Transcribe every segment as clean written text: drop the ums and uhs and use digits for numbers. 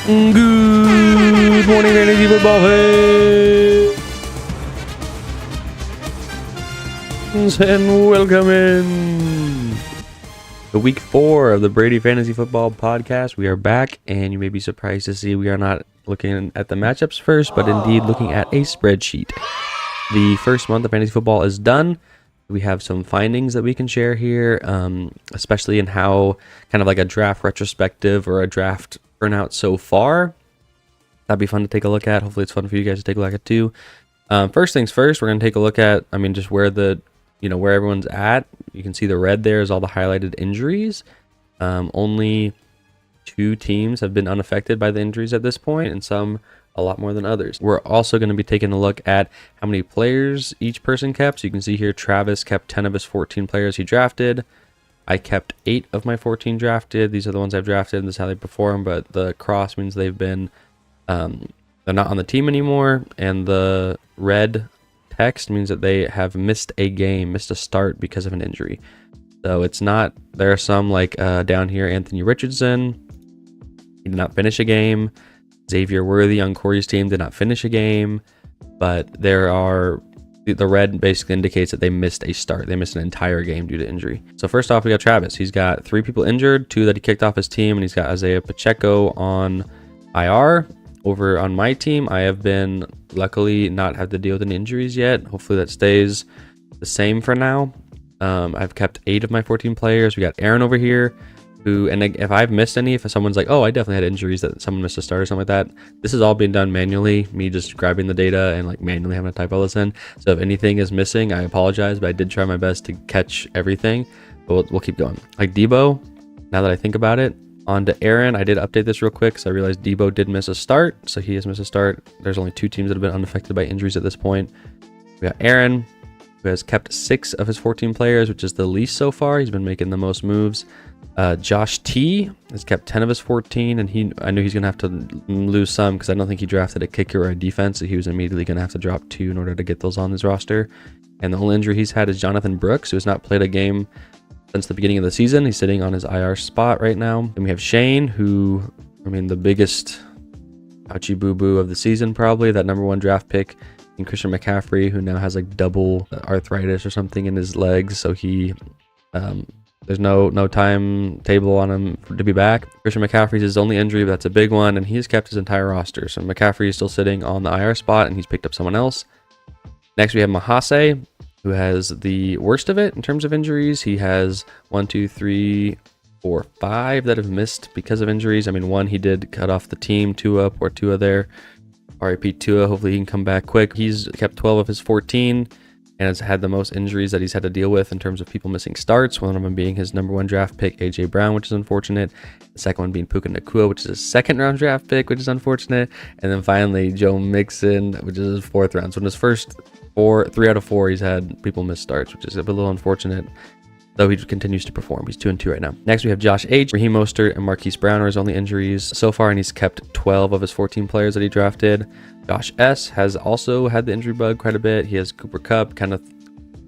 Good morning, fantasy football fans, and welcome in to week 4 of the Brady Fantasy Football Podcast. We are back, and you may be surprised to see we are not looking at the matchups first, but indeed looking at a spreadsheet. The first month of fantasy football is done. We have some findings that we can share here, especially in how kind of like a draft retrospective or a draft turnout so far. That'd be fun to take a look at. Hopefully it's fun for you guys to take a look at too. First things first, we're going to take a look at, just where where everyone's at. You can see the red there is all the highlighted injuries. Only 2 teams have been unaffected by the injuries at this point, and some a lot more than others. We're also going to be taking a look at how many players each person kept. So you can see here, Travis kept 10 of his 14 players he drafted. I kept 8 of my 14 drafted. These are the ones I've drafted. This is how they perform, but the cross means they've been, they're not on the team anymore. And the red text means that they have missed a start because of an injury. So it's not, there are some like down here, Anthony Richardson, he did not finish a game. Xavier Worthy on Corey's team did not finish a game, but there are, the red basically indicates that they missed a start. They missed an entire game due to injury. So first off, we got Travis. He's got 3 people injured, 2 that he kicked off his team, and he's got Isaiah Pacheco on IR. Over on my team, I have been luckily not had to deal with any injuries yet. Hopefully that stays the same for now. I've kept 8 of my 14 players. We got Aaron over here, who, and if I've missed any, if someone's like, oh, I definitely had injuries that someone missed a start or something like that, this is all being done manually, me just grabbing the data and like manually having to type all this in. So if anything is missing, I apologize, but I did try my best to catch everything, but we'll keep going. Like Debo, now that I think about it, on to Aaron. I did update this real quick because I realized Debo did miss a start, so he has missed a start. There's only 2 teams that have been unaffected by injuries at this point. We got Aaron, who has kept 6 of his 14 players, which is the least so far. He's been making the most moves. Josh T has kept 10 of his 14, and I knew he's going to have to lose some because I don't think he drafted a kicker or a defense, so he was immediately going to have to drop 2 in order to get those on his roster. And the only injury he's had is Jonathan Brooks, who has not played a game since the beginning of the season. He's sitting on his IR spot right now. Then we have Shane, who, the biggest ouchie boo-boo of the season probably, that number 1 draft pick, and Christian McCaffrey, who now has like double arthritis or something in his legs, so he there's no timetable on him to be back. Christian McCaffrey's his only injury, but that's a big one, and he's kept his entire roster. So McCaffrey is still sitting on the IR spot, and he's picked up someone else. Next, we have Mahase, who has the worst of it in terms of injuries. He has 1, 2, 3, 4, 5 that have missed because of injuries. 1, he did cut off the team. Tua there. RIP Tua, hopefully he can come back quick. He's kept 12 of his 14 and has had the most injuries that he's had to deal with in terms of people missing starts. One of them being his number 1 draft pick, AJ Brown, which is unfortunate. The second one being Puka Nacua, which is his 2nd round draft pick, which is unfortunate. And then finally Joe Mixon, which is his 4th round. So in his first 3 out of 4, he's had people miss starts, which is a little unfortunate, though he continues to perform. He's 2-2 right now. Next, we have Josh H. Raheem Mostert and Marquise Brown are his only injuries so far, and he's kept 12 of his 14 players that he drafted. Josh S. has also had the injury bug quite a bit. He has Cooper Kupp, Kenneth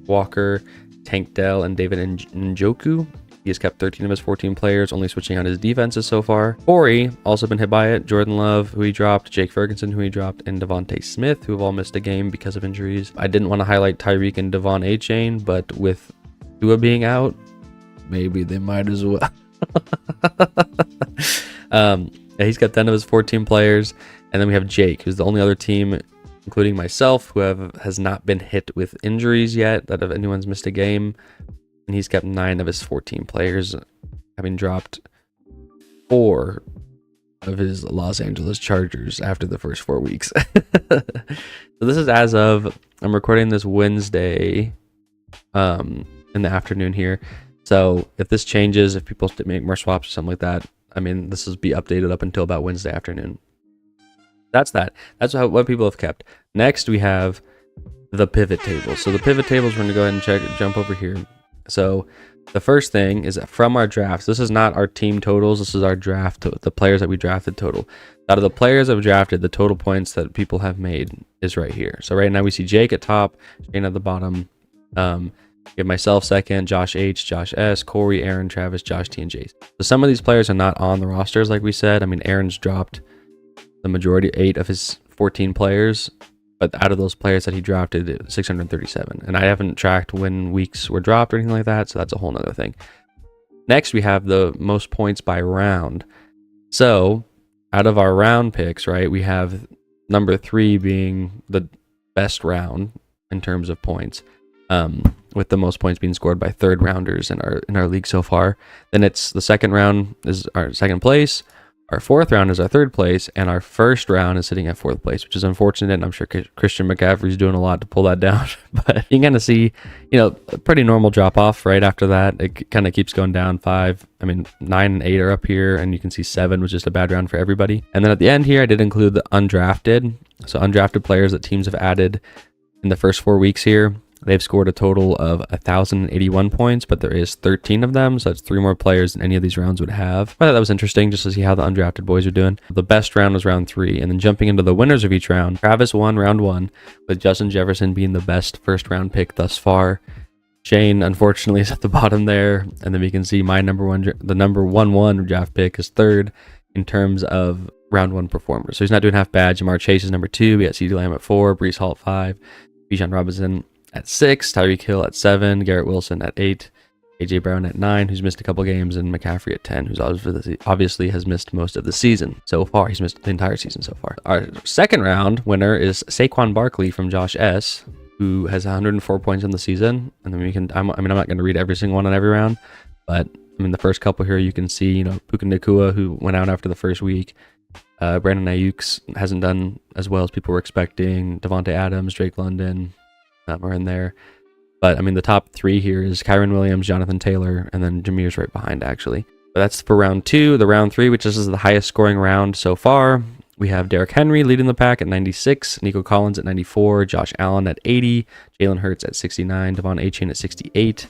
Walker, Tank Dell, and David Njoku. He has kept 13 of his 14 players, only switching out his defenses so far. Corey also been hit by it. Jordan Love, who he dropped, Jake Ferguson, who he dropped, and Devontae Smith, who have all missed a game because of injuries. I didn't want to highlight Tyreek and Devon A-Chain, but with Tua being out, maybe they might as well. He's got 10 of his 14 players. And then we have Jake, who's the only other team, including myself, who has not been hit with injuries yet, that if anyone's missed a game. And he's kept 9 of his 14 players, having dropped 4 of his Los Angeles Chargers after the first 4 weeks. So this is as of, I'm recording this Wednesday in the afternoon here. So if this changes, if people make more swaps or something like that, this will be updated up until about Wednesday afternoon. That's what people have kept. Next, we have the pivot table. So the pivot tables, we're going to go ahead and jump over here. So the first thing is that from our drafts, this is not our team totals. This is our draft, the players that we drafted total. Out of the players that we drafted, the total points that people have made is right here. So right now we see Jake at top, Shane at the bottom. We have myself second, Josh H, Josh S, Corey, Aaron, Travis, Josh T, and Jace. So some of these players are not on the rosters, like we said. Aaron's dropped the majority, 8 of his 14 players. But out of those players that he drafted, 637. And I haven't tracked when weeks were dropped or anything like that, so that's a whole nother thing. Next, we have the most points by round. So out of our round picks, right, we have number 3 being the best round in terms of points, with the most points being scored by third rounders in our league so far. Then it's the second round is our second place. Our fourth round is our third place, and our first round is sitting at fourth place, which is unfortunate. And I'm sure Christian McCaffrey's doing a lot to pull that down, but you can kind of see, a pretty normal drop off right after that. It kind of keeps going down. 9 and 8 are up here, and you can see 7 was just a bad round for everybody. And then at the end here, I did include the undrafted. So undrafted players that teams have added in the first 4 weeks here. They've scored a total of 1,081 points, but there is 13 of them, so that's 3 more players than any of these rounds would have. I thought that was interesting just to see how the undrafted boys are doing. The best round was round 3, and then jumping into the winners of each round, Travis won round 1, with Justin Jefferson being the best first round pick thus far. Shane, unfortunately, is at the bottom there, and then we can see the number 1 draft pick is third in terms of round 1 performers. So he's not doing half bad. Jamar Chase is number 2. We got CeeDee Lamb at 4, Breece Hall at 5, Bijan Robinson at 6, Tyreek Hill at 7, Garrett Wilson at 8, AJ Brown at 9, who's missed a couple games, and McCaffrey at 10, who's obviously has missed most of the season so far. He's missed the entire season so far. Our second round winner is Saquon Barkley from Josh S., who has 104 points in the season. And then I'm not going to read every single one on every round, but the first couple here you can see, Puka Nacua, who went out after the first week. Brandon Ayuk hasn't done as well as people were expecting. Devontae Adams, Drake London are in there. But the top 3 here is Kyron Williams, Jonathan Taylor, and then Jameer's right behind, actually. But that's for round 2. The round 3, which is the highest scoring round so far, we have Derrick Henry leading the pack at 96, Nico Collins at 94, Josh Allen at 80, Jalen Hurts at 69, Devon Achane at 68.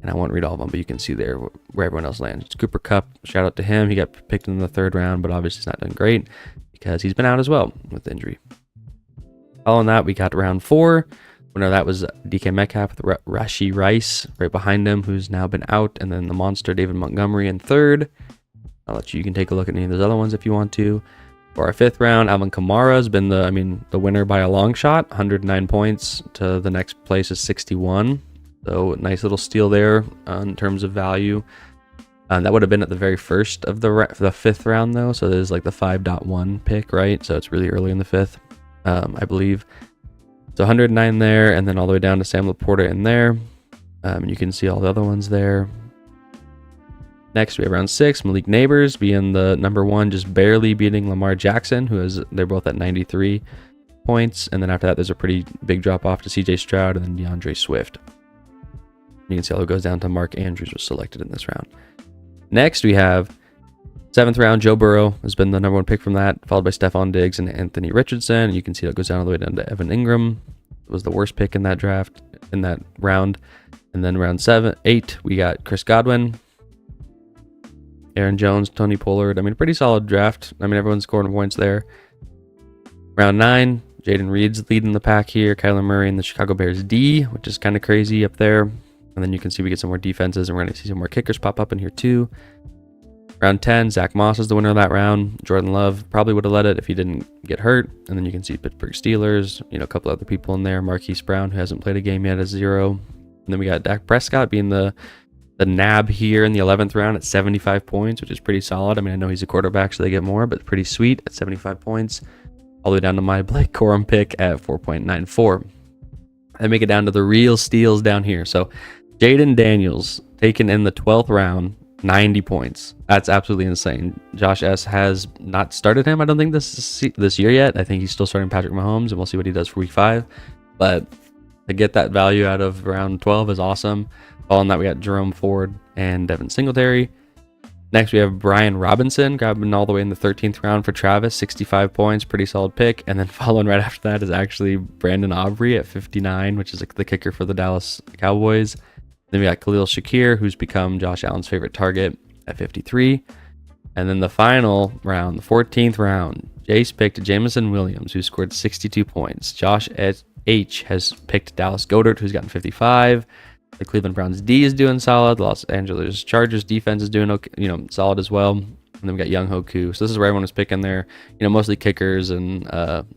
And I won't read all of them, but you can see there where everyone else lands. It's Cooper Kupp, shout out to him. He got picked in the 3rd round, but obviously he's not done great because he's been out as well with injury. Following that, we got round 4. Winner that was DK Metcalf with Rashee Rice right behind him, who's now been out, and then the monster David Montgomery in 3rd. I'll let you can take a look at any of those other ones if you want to. For our 5th round, Alvin Kamara has been the winner by a long shot, 109 points to the next place is 61. So nice little steal there in terms of value. That would have been at the very first of the 5th round though, so there's like the 5.1 pick, right? So it's really early in the 5th, I believe. So 109 there, and then all the way down to Sam Laporta in there. And you can see all the other ones there. Next, we have round 6, Malik Neighbors being the number 1, just barely beating Lamar Jackson, they're both at 93 points. And then after that, there's a pretty big drop off to CJ Stroud and then DeAndre Swift. You can see how it goes down to Mark Andrews was selected in this round. Next, we have 7th round, Joe Burrow has been the number 1 pick from that, followed by Stephon Diggs and Anthony Richardson. You can see it goes down all the way down to Evan Ingram. It was the worst pick in that draft, in that round. And then round 8, we got Chris Godwin, Aaron Jones, Tony Pollard. Pretty solid draft. Everyone's scoring points there. Round 9, Jaden Reed's leading the pack here. Kyler Murray and the Chicago Bears D, which is kind of crazy up there. And then you can see we get some more defenses, and we're going to see some more kickers pop up in here too. Round 10, Zach Moss is the winner of that round. Jordan Love probably would have led it if he didn't get hurt. And then you can see Pittsburgh Steelers, a couple other people in there. Marquise Brown, who hasn't played a game yet, is 0. And then we got Dak Prescott being the nab here in the 11th round at 75 points, which is pretty solid. I know he's a quarterback, so they get more, but pretty sweet at 75 points. All the way down to my Blake Corum pick at 4.94. I make it down to the real steals down here. So Jaden Daniels taken in the 12th round, 90 points. That's absolutely insane. Josh S. has not started him, I don't think, this year yet. I think he's still starting Patrick Mahomes, and we'll see what he does for week 5. But to get that value out of round 12 is awesome. Following that, we got Jerome Ford and Devin Singletary. Next, we have Brian Robinson, grabbing all the way in the 13th round for Travis, 65 points, pretty solid pick. And then following right after that is actually Brandon Aubrey at 59, which is the kicker for the Dallas Cowboys. Then we got Khalil Shakir, who's become Josh Allen's favorite target at 53. And then the final round, the 14th round, Jace picked Jameson Williams, who scored 62 points. Josh H. has picked Dallas Goedert, who's gotten 55. The Cleveland Browns D is doing solid. The Los Angeles Chargers defense is doing okay, solid as well. And then we got Young Hoku. So this is where everyone was picking their, mostly kickers and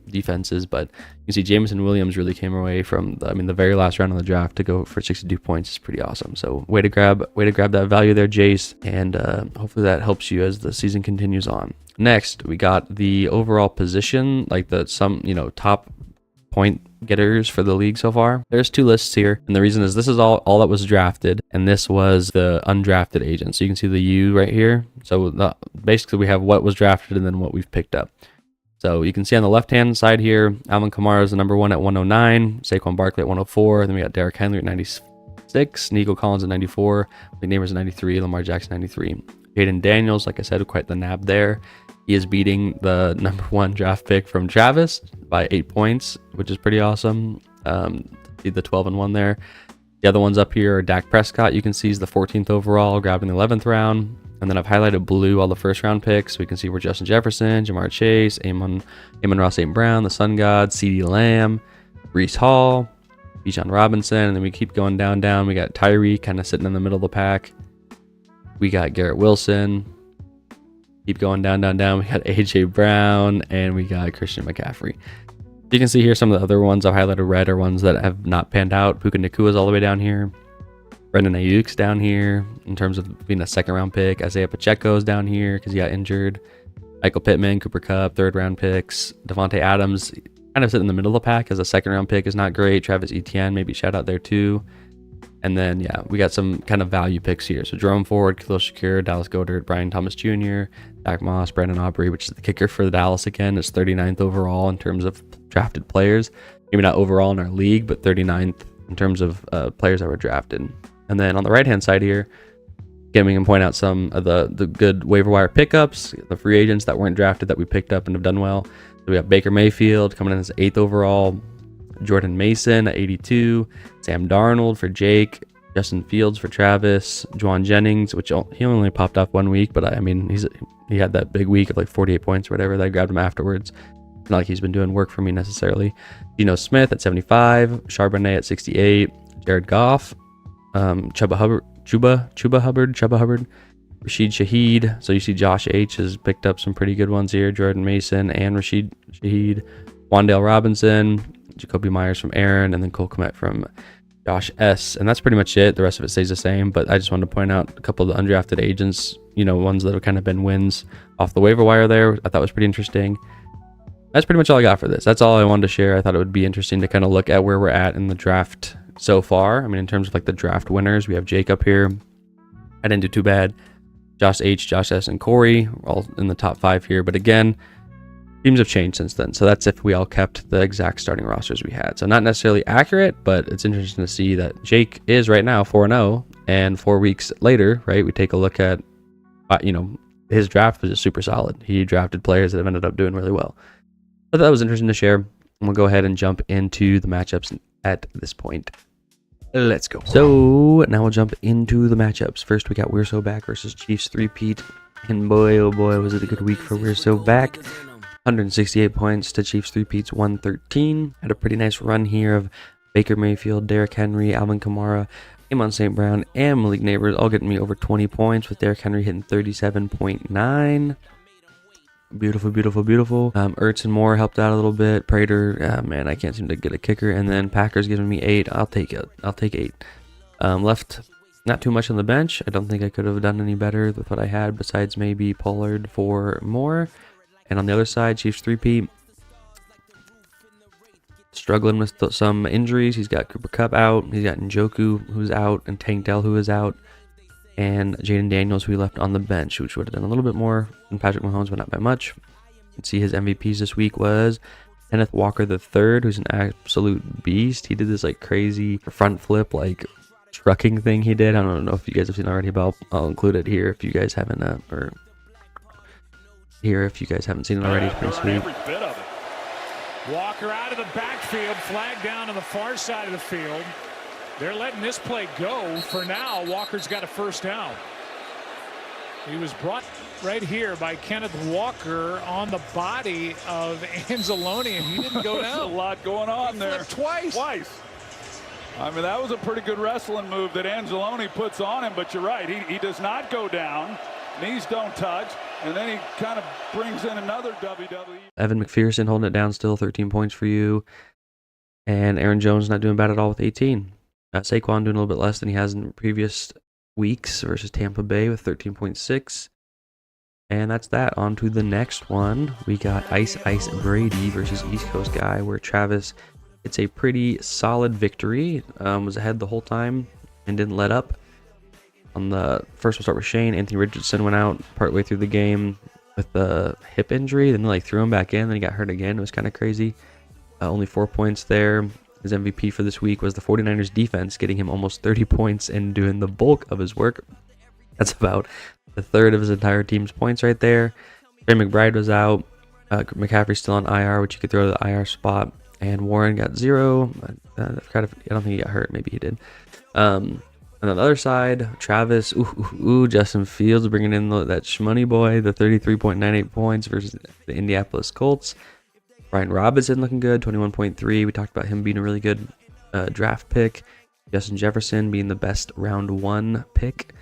defenses. But you can see Jameson Williams really came away from, the very last round of the draft to go for 62 points is pretty awesome. So way to grab that value there, Jace. And hopefully that helps you as the season continues on. Next, we got the overall position, like top point getters for the league so far. There's 2 lists here, and the reason is this is all that was drafted, and this was the undrafted agents. So you can see the U right here. So basically we have what was drafted and then what we've picked up. So you can see on the left-hand side here, Alvin Kamara is the number 1 at 109, Saquon Barkley at 104, then we got Derrick Henry at 96, Nico Collins at 94, McNamers at 93, Lamar Jackson 93. Jaden Daniels, like I said, quite the nab there. He is beating the number 1 draft pick from Travis by 8 points, which is pretty awesome. See the 12-1 there. The other ones up here are Dak Prescott. You can see he's the 14th overall, grabbing the 11th round. And then I've highlighted blue all the first-round picks. We can see where Justin Jefferson, Jamar Chase, Amon-Ra St. Brown, the Sun God, CeeDee Lamb, Breece Hall, Bijan Robinson, and then we keep going down. We got Tyree kind of sitting in the middle of the pack. We got Garrett Wilson. Keep going down. We got AJ Brown, and we got Christian McCaffrey. You can see here some of the other ones I've highlighted red are ones that have not panned out. Puka Nakua's all the way down here. Brendan Ayuk's down here in terms of being a 2nd-round pick. Isaiah Pacheco's down here because he got injured. Michael Pittman, Cooper Kupp, 3rd-round picks. Devontae Adams kind of sitting in the middle of the pack as a 2nd-round pick is not great. Travis Etienne, maybe shout out there too. And then, we got some kind of value picks here. So Jerome Ford, Khalil Shakir, Dallas Goedert, Brian Thomas Jr., Dak Moss, Brandon Aubrey, which is the kicker for the Dallas again. It's 39th overall in terms of drafted players. Maybe not overall in our league, but 39th in terms of players that were drafted. And then on the right-hand side here, again, we can point out some of the good waiver wire pickups, the free agents that weren't drafted that we picked up and have done well. So we have Baker Mayfield coming in as 8th overall, Jordan Mason at 82, Sam Darnold for Jake, Justin Fields for Travis, Juwan Jennings, which he only popped off 1 week, but he had that big week of like 48 points or whatever that I grabbed him afterwards. Not like he's been doing work for me necessarily. Geno Smith at 75, Charbonnet at 68, Jared Goff, Chuba Hubbard, Rashid Shaheed. So you see Josh H has picked up some pretty good ones here. Jordan Mason and Rashid Shaheed, Wan'Dale Robinson, Jacoby Myers from Aaron, and then Cole Kmet from Josh S. And that's pretty much it. The rest of it stays the same, but I just wanted to point out a couple of the undrafted agents, ones that have kind of been wins off the waiver wire there. I thought was pretty interesting. That's pretty much all I got for this. That's all I wanted to share. I thought it would be interesting to kind of look at where we're at in the draft so far. In terms of like the draft winners, we have Jake up here. I didn't do too bad. Josh H, Josh S, and Corey all in the top 5 here. But again, teams have changed since then. So that's if we all kept the exact starting rosters we had. So not necessarily accurate, but it's interesting to see that Jake is right now 4-0. And 4 weeks later, right, we take a look at, his draft was just super solid. He drafted players that have ended up doing really well. But that was interesting to share. And we'll go ahead and jump into the matchups at this point. Let's go. So now we'll jump into the matchups. First, we got We're So Back versus Chiefs 3-peat. And boy, oh boy, was it a good week for We're So Back. 168 points to Chiefs 3-peat's 113. Had a pretty nice run here of Baker Mayfield, Derrick Henry, Alvin Kamara, Amon St. Brown, and Malik Neighbors all getting me over 20 points, with Derrick Henry hitting 37.9. Beautiful. Ertz and Moore helped out a little bit. Prater, man, I can't seem to get a kicker. And then Packers giving me 8. I'll take it. I'll take 8. Left not too much on the bench. I don't think I could have done any better with what I had, besides maybe Pollard for Moore. And on the other side, Chiefs 3-peat, struggling with some injuries. He's got Cooper Kupp out. He's got Njoku, who's out, and Tank Dell, who is out. And Jaden Daniels, who he left on the bench, which would have done a little bit more than Patrick Mahomes, but not by much. You can see his MVPs this week was Kenneth Walker III, who's an absolute beast. He did this like crazy front flip, like trucking thing he did. I don't know if you guys have seen already, but I'll include it here if you guys haven't, if you guys haven't seen it already. It's pretty sweet. Every bit of it. Walker out of the backfield, flag down on the far side of the field. They're letting this play go for now. Walker's got a first down. He was brought right here by Kenneth Walker on the body of Anzalone, and he didn't go down. There's a lot going on there. Twice. I mean, that was a pretty good wrestling move that Anzalone puts on him, but you're right. He does not go down. Knees don't touch. And then he kind of brings in another WWE. Evan McPherson holding it down still, 13 points for you. And Aaron Jones not doing bad at all with 18. Saquon doing a little bit less than he has in previous weeks versus Tampa Bay with 13.6. And that's that. On to the next one. We got Ice Brady versus East Coast Guy, where Travis, it's a pretty solid victory. Was ahead the whole time and didn't let up. On the first, we'll start with Shane. Anthony Richardson went out partway through the game with a hip injury. Then they threw him back in. Then he got hurt again. It was kind of crazy. Only 4 points there. His MVP for this week was the 49ers defense, getting him almost 30 points and doing the bulk of his work. That's about a third of his entire team's points right there. Trey McBride was out. McCaffrey's still on IR, which you could throw to the IR spot. And Warren got 0. I don't think he got hurt. Maybe he did. On the other side, Travis, Justin Fields bringing in that shmoney boy, the 33.98 points versus the Indianapolis Colts. Brian Robinson looking good, 21.3. We talked about him being a really good draft pick. Justin Jefferson being the best round 1 pick,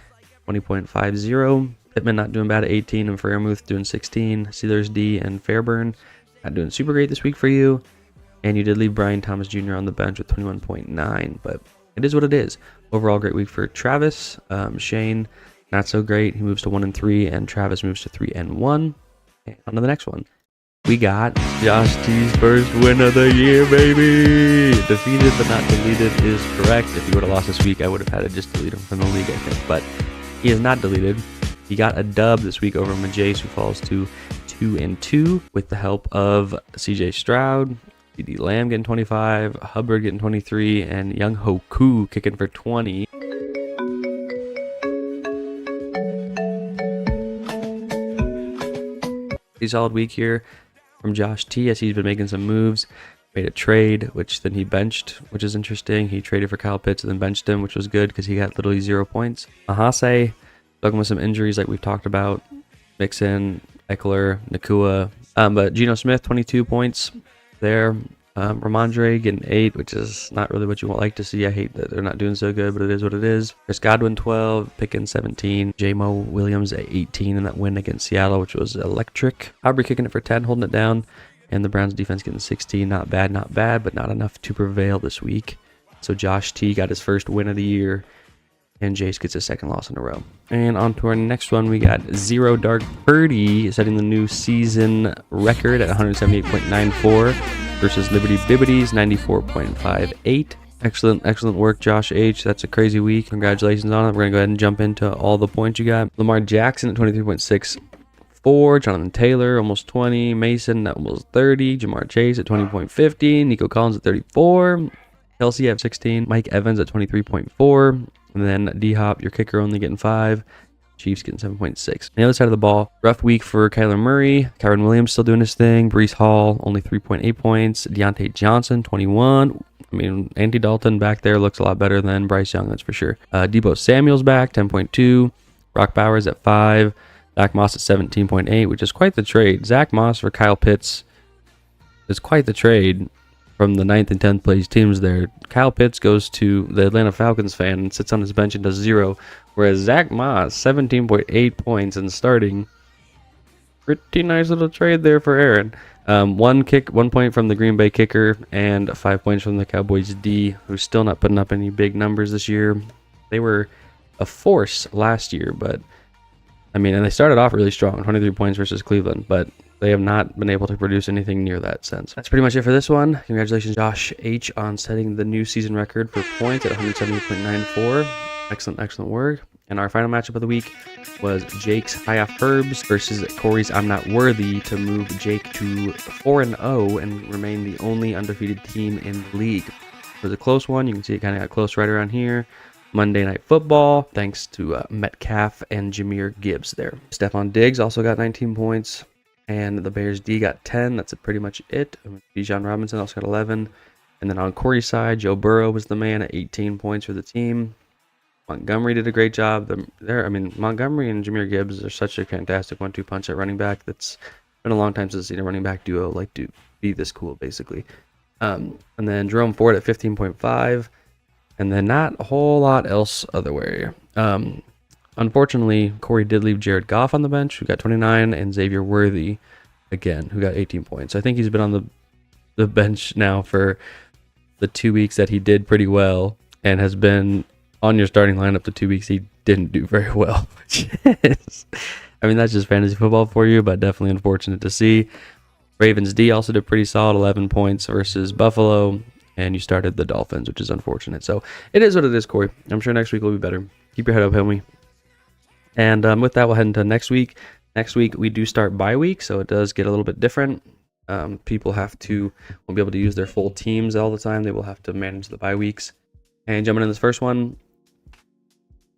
20.50. Pittman not doing bad at 18, and Freiermuth doing 16. Steelers D and Fairburn not doing super great this week for you. And you did leave Brian Thomas Jr. on the bench with 21.9, but it is what it is. Overall, great week for Travis. Shane, not so great. He moves to 1-3, and Travis moves to 3-1. And on to the next one. We got Josh T's first win of the year, baby. Defeated but not deleted is correct. If he would have lost this week, I would have had to just delete him from the league, I think. But he is not deleted. He got a dub this week over Majace, who falls to 2-2 with the help of CJ Stroud. CeeDee Lamb getting 25, Hubbard getting 23, and Young Hoku kicking for 20. Pretty solid week here from Josh T, as he's been making some moves. Made a trade, which then he benched, which is interesting. He traded for Kyle Pitts and then benched him, which was good because he got literally 0 points. Ahase, struggling with some injuries like we've talked about. Mixon, Eckler, Nakua. But Geno Smith, 22 points there. Ramondre getting 8, which is not really what you would like to see. I hate that they're not doing so good, but it is what it is. Chris Godwin, 12. Pickens, 17. J-Mo Williams at 18 in that win against Seattle, which was electric. Aubrey kicking it for 10, holding it down. And the Browns defense getting 16. Not bad, but not enough to prevail this week. So Josh T got his first win of the year, and Jace gets his second loss in a row. And on to our next one, we got Zero Dark Birdie setting the new season record at 178.94 versus Liberty Bibbity's 94.58. Excellent work, Josh H. That's a crazy week. Congratulations on it. We're going to go ahead and jump into all the points you got. Lamar Jackson at 23.64. Jonathan Taylor, almost 20. Mason at almost 30. Jamar Chase at 20.50. Nico Collins at 34. Kelsey at 16. Mike Evans at 23.4. And then D-Hop, your kicker, only getting 5. Chiefs getting 7.6. On the other side of the ball, rough week for Kyler Murray. Kyron Williams still doing his thing. Breece Hall, only 3.8 points. Deontay Johnson, 21. I mean, Andy Dalton back there looks a lot better than Bryce Young, that's for sure. Debo Samuel's back, 10.2. Brock Bowers at 5. Zach Moss at 17.8, which is quite the trade. Zach Moss for Kyle Pitts is quite the trade from the 9th and 10th place teams there. Kyle Pitts goes to the Atlanta Falcons fan and sits on his bench and does 0, whereas Zach Moss, 17.8 points and starting. Pretty nice little trade there for Aaron. 1 point from the Green Bay kicker and 5 points from the Cowboys D, who's still not putting up any big numbers this year. They were a force last year, but I mean, and they started off really strong, 23 points versus Cleveland, but they have not been able to produce anything near that since. That's pretty much it for this one. Congratulations, Josh H, on setting the new season record for points at 178.94. Excellent work. And our final matchup of the week was Jake's High Off Herbs versus Corey's I'm Not Worthy to move Jake to 4-0 and remain the only undefeated team in the league. It was a close one. You can see it kind of got close right around here. Monday Night Football, thanks to Metcalf and Jahmyr Gibbs there. Stephon Diggs also got 19 points, and the Bears D got 10. That's pretty much it. Bijan Robinson also got 11. And then on Corey's side, Joe Burrow was the man at 18 points for the team. Montgomery did a great job. Montgomery and Jahmyr Gibbs are such a fantastic 1-2 punch at running back. That's been a long time since I've seen a running back duo like to be this cool, basically. And then Jerome Ford at 15.5. And then not a whole lot else other way. unfortunately, Corey did leave Jared Goff on the bench, who got 29, and Xavier Worthy, again, who got 18 points. So I think he's been on the bench now for the 2 weeks that he did pretty well, and has been on your starting lineup the 2 weeks he didn't do very well, which is, I mean, that's just fantasy football for you, but definitely unfortunate to see. Ravens D also did pretty solid, 11 points versus Buffalo, and you started the Dolphins, which is unfortunate. So it is what it is, Corey. I'm sure next week will be better. Keep your head up, homie. And with that, we'll head into next week. Next week, we do start bye week, so it does get a little bit different. People won't be able to use their full teams all the time. They will have to manage the bye weeks. And jumping in this first one,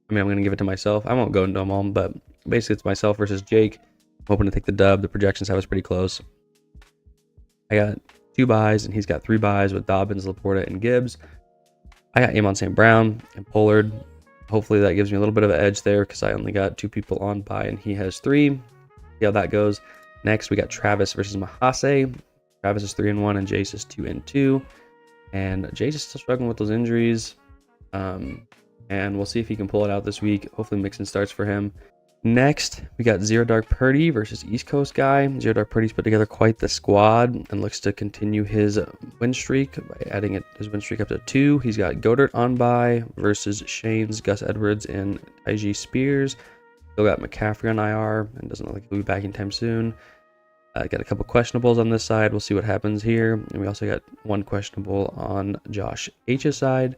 I'm going to give it to myself. I won't go into them all, but basically it's myself versus Jake. I'm hoping to take the dub. The projections have us pretty close. I got 2 buys, and he's got 3 buys with Dobbins, Laporta, and Gibbs. I got Amon St. Brown and Pollard. Hopefully that gives me a little bit of an edge there because I only got 2 people on buy, and he has 3. See how that goes. Next, we got Travis versus Mahase. Travis is 3-1, and Jace is 2-2. And Jace is still struggling with those injuries. And we'll see if he can pull it out this week. Hopefully Mixon starts for him. Next, we got Zero Dark Purdy versus East Coast guy. Zero Dark Purdy's put together quite the squad and looks to continue his win streak by adding his win streak up to 2. He's got Goddard on bye versus Shane's Gus Edwards and Tyjae Spears. Still got McCaffrey on IR and doesn't look like he'll be back anytime soon. Got a couple questionables on this side. We'll see what happens here. And we also got 1 questionable on Josh H's side.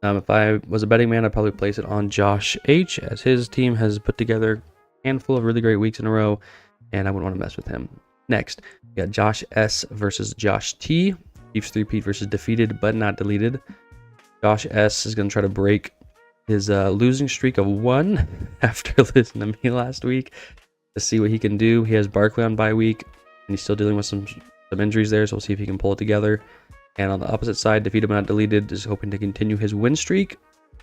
If I was a betting man, I'd probably place it on Josh H, as his team has put together a handful of really great weeks in a row, and I wouldn't want to mess with him. Next, we got Josh S versus Josh T. Chiefs 3-peat versus defeated but not deleted. Josh S is going to try to break his losing streak of 1 after losing to me last week to see what he can do. He has Barkley on bye week, and he's still dealing with some injuries there, so we'll see if he can pull it together. And on the opposite side, defeated but not deleted, is hoping to continue his win streak.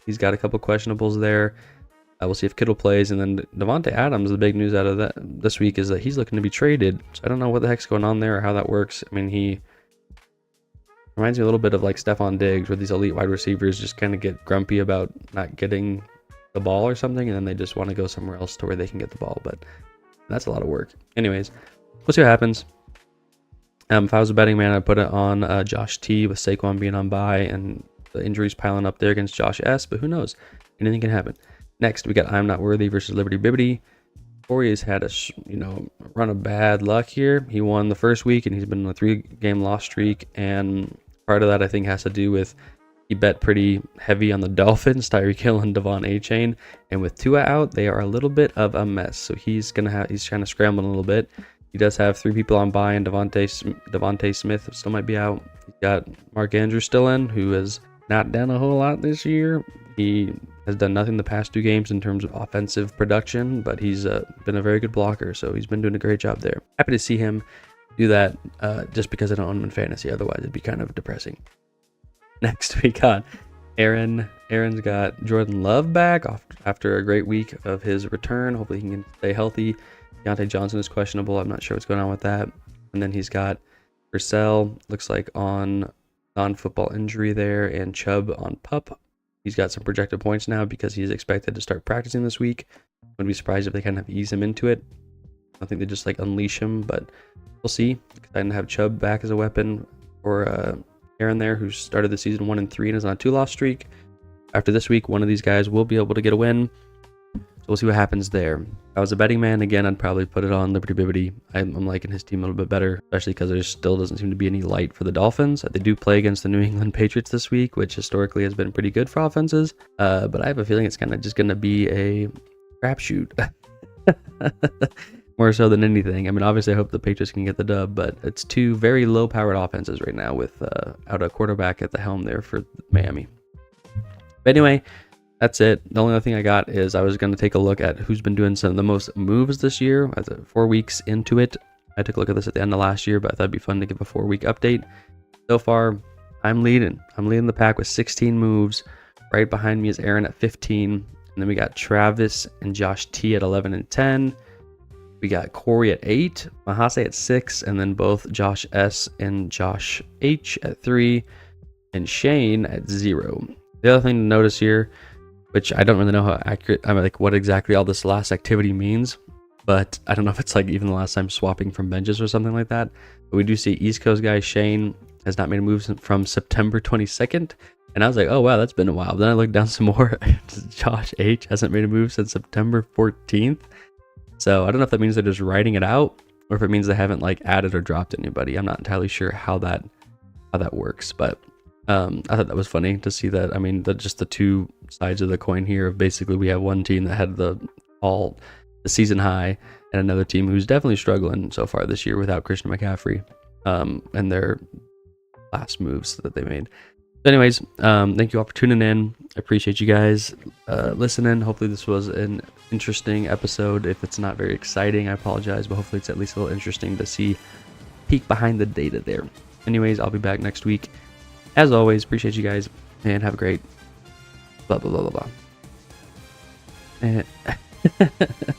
He's got a couple questionables there. We'll see if Kittle plays. And then Devontae Adams, the big news out of that this week is that he's looking to be traded. So I don't know what the heck's going on there or how that works. I mean, he reminds me a little bit of like Stephon Diggs, where these elite wide receivers just kind of get grumpy about not getting the ball or something, and then they just want to go somewhere else to where they can get the ball. But that's a lot of work. Anyways, we'll see what happens. If I was a betting man, I'd put it on Josh T with Saquon being on bye and the injuries piling up there against Josh S. But who knows? Anything can happen. Next, we got I'm Not Worthy versus Liberty Bibbity. Corey has had a run of bad luck here. He won the first week, and he's been on a 3-game loss streak. And part of that, I think, has to do with he bet pretty heavy on the Dolphins, Tyreek Hill and Devon A-Chain. And with Tua out, they are a little bit of a mess. So he's trying to scramble a little bit. He does have 3 people on bye, and Devontae Smith still might be out. He's got Mark Andrews still in, who has not done a whole lot this year. He has done nothing the past 2 games in terms of offensive production, but he's been a very good blocker, so he's been doing a great job there. Happy to see him do that just because I don't own him in fantasy. Otherwise, it'd be kind of depressing. Next, we got Aaron. Aaron's got Jordan Love back after a great week of his return. Hopefully, he can stay healthy. Deontay Johnson is questionable. I'm not sure what's going on with that. And then he's got Purcell, looks like on non-football injury there, and Chubb on PUP. He's got some projected points now because he's expected to start practicing this week. Wouldn't be surprised if they kind of ease him into it. I think they just like unleash him, but we'll see. Excited to have Chubb back as a weapon for Aaron there, who started the season 1-3 and is on a 2-loss streak. After this week, one of these guys will be able to get a win. So we'll see what happens there. If I was a betting man, again, I'd probably put it on Liberty Bibbity. I'm liking his team a little bit better, especially because there still doesn't seem to be any light for the Dolphins. They do play against the New England Patriots this week, which historically has been pretty good for offenses. But I have a feeling it's kind of just going to be a crapshoot. More so than anything. I mean, obviously, I hope the Patriots can get the dub, but it's 2 very low-powered offenses right now with out a quarterback at the helm there for Miami. But anyway, that's it. The only other thing I got is I was going to take a look at who's been doing some of the most moves this year. As 4 weeks into it, I took a look at this at the end of last year, but I thought it'd be fun to give a 4-week update. So far, I'm leading. I'm leading the pack with 16 moves. Right behind me is Aaron at 15. And then we got Travis and Josh T at 11 and 10. We got Corey at 8, Mahase at 6, and then both Josh S and Josh H at 3, and Shane at 0. The other thing to notice here, which I don't really know how accurate, I mean, like what exactly all this last activity means, but I don't know if it's like even the last time swapping from benches or something like that. But we do see East Coast guy Shane has not made a move from September 22nd. And I was like, oh, wow, that's been a while. Then I looked down some more. Josh H hasn't made a move since September 14th. So I don't know if that means they're just writing it out or if it means they haven't like added or dropped anybody. I'm not entirely sure how that works, but I thought that was funny to see that. I mean, just the two sides of the coin here of basically we have one team that had the season high and another team who's definitely struggling so far this year without Christian McCaffrey and their last moves that they made. But anyways, thank you all for tuning in. I appreciate you guys listening. Hopefully this was an interesting episode. If it's not very exciting, I apologize, but hopefully it's at least a little interesting to see peek behind the data there. Anyways, I'll be back next week. As always, appreciate you guys and have a great blah blah blah blah blah.